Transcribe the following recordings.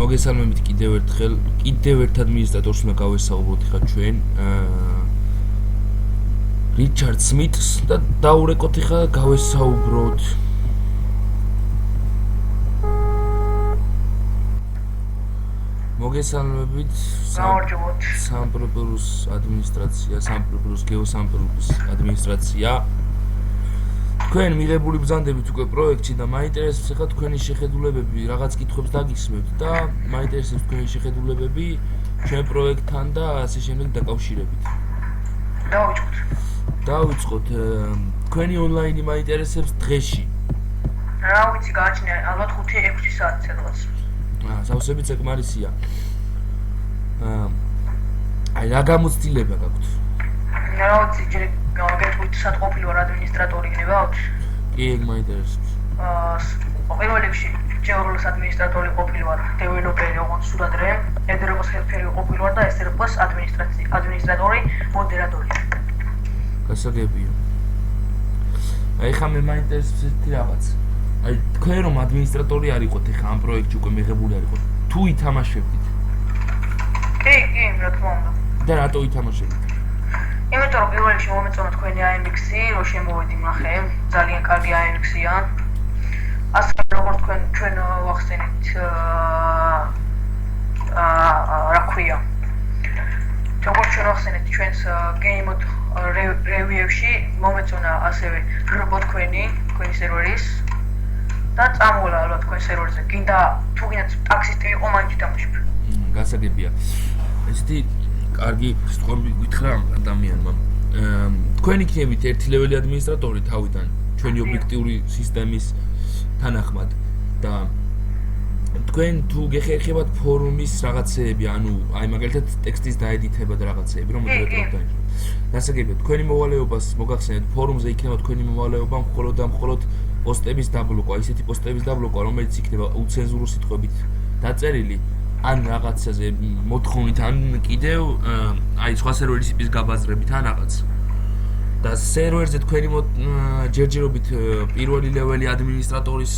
მოგესალმებით კიდევ ერთ ადმინისტრატორს უნდა გავესაუბროთ ხა ჩვენ რიჩარდ სმითს და დაურეკოთ ხა გავესაუბროთ მოგესალმებით სამპროპერუს ადმინისტრაცია სამპროპერუს გეოსამპროპერუს ადმინისტრაცია თქვენ მიღებული ბრძანდებით უკვე პროექტში და მაინტერესებს ხა თქვენი შეხედულებები რაღაც კითხვებს დაგისმევთ და მაინტერესებს თქვენი შეხედულებები ჩვენ პროექტთან და ასე შემდეგ დაკავშირებით დავიწყოთ თქვენი ონლაინი მაინტერესებს დღეში რა ვიცი გააჩნია ალბათ 5-6 საათი სადღაც სავსები წეკმარისია აი რა გამოცდილება გაქვთ რა ვიცი ჯერ გეტყვით სად ყოფილი ვარ ადმინისტრატორი გნებავთ კი ეგ მაინტერესებს პირველ რიგში ჯეოროლოს ადმინისტრატორი ყოფილი ვარ დეველოპერი ოღონდ სურადრე ედეროს ხელფერი ყოფილი ვარ და ესერბოს ადმინისტრატორი მოდერატორი გასაგებია აი ხა მე მაინტერესებს ერთი რაღაც აი თქვენ რომ ადმინისტრატორი არ იყოთ ხა ამ პროექტში უკვე მიღებული არ იყოთ თუ ითამაშებდით კი რა თქმა უნდა და რატო ითამაშებდით იმიტომ რომ პირველ რიგში მომეწონა თქვენი AMX-ი რომ შემოვედი ნახე ძალიან კარგი AMX-ია ასე როგორც ჩვენ ვახსენით რა ქვია როგორც ჩვენ ვახსენეთ ჩვენს game mode review-ში მომეწონა ასევე გროპო თქვენი სერვერის და წამოვალ ალბათ თქვენ სერვერზე გინდა თუ გინდათ ტაქსისტი იყო მაინც თამაშობ გასაგებია ესეთი კარგი სწორები გითხრა ადამიანმა თქვენ იქნებით ერთი ლეველი ადმინისტრატორი თავიდან ჩვენი ობიექტიური სისტემის თანახმად და თქვენ თუ გეხერხებათ ფორუმის რაღაცეები ანუ აი მაგალითად ტექსტის დაედიტება და რაღაცეები რომ მოდერატორთან გასაგებია თქვენი მოვალეობას მოგახსენეთ ფორუმზე იქნება თქვენი მოვალეობა მხოლოდ და მხოლოდ პოსტების დაბლოკვა ისეთი პოსტების დაბლოკვა რომელიც იქნება უცენზურო სიტყვებით დაწერილი ან რაღაცაზე მოთხოვნით ან კიდევ აი სხვა სერვერის IP-ს გაბაზრებით ან რაღაც და სერვერზე თქვენი ჯერჯერობით პირველი ლეველი ადმინისტრატორის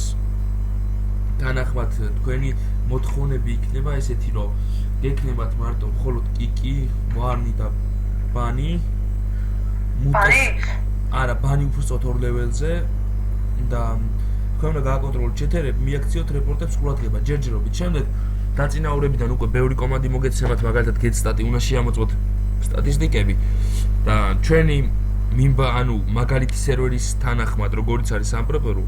თანახმად თქვენი მოთხოვნები იქნება ესეთი რომ გექნებათ მარტო მხოლოდ კიკი, ვარნი და ბანი არა ბანი უბრალოდ 2 ლეველზე და თქვენ უნდა გააკონტროლოთ ჩეთერები მიაქციოთ რეპორტებს ყურადღება ჯერჯერობით შემდეგ დაწინაურებიდან უკვე ბევრი კომანდი მოგეცემათ მაგალითად getStat უნდა შეამოწმოთ სტატისტიკები და ჩვენი ანუ მაგალითი სერვერის თანახმად როგორც არის სამპროპერო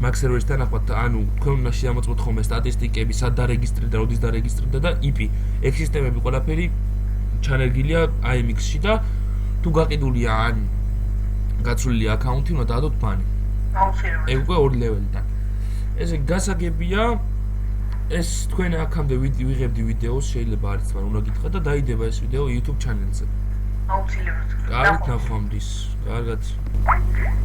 მაგ სერვერის თანახმად ანუ თქვენ უნდა შეამოწმოთ ხოლმე სტატისტიკები სად დარეგისტრირდა როდის დარეგისტრირდა და IP ეგ სისტემები ყველაფერი ჩანერგილია AMX-ში და თუ გაყიდულია ან გაცვლილი აკაუნთი უნდა დაადოთ ბანი ეგ უკვე 2 ლეველიდან ესე გასაგებია ეს თქვენ აქამდე ვიღებდი ვიდეოს შეიძლება არც მაგრამ უნდა გითხრათ და დაიდება ეს ვიდეო YouTube ჩანელზე აუცილებლად კარგად ნახვამდის კარგად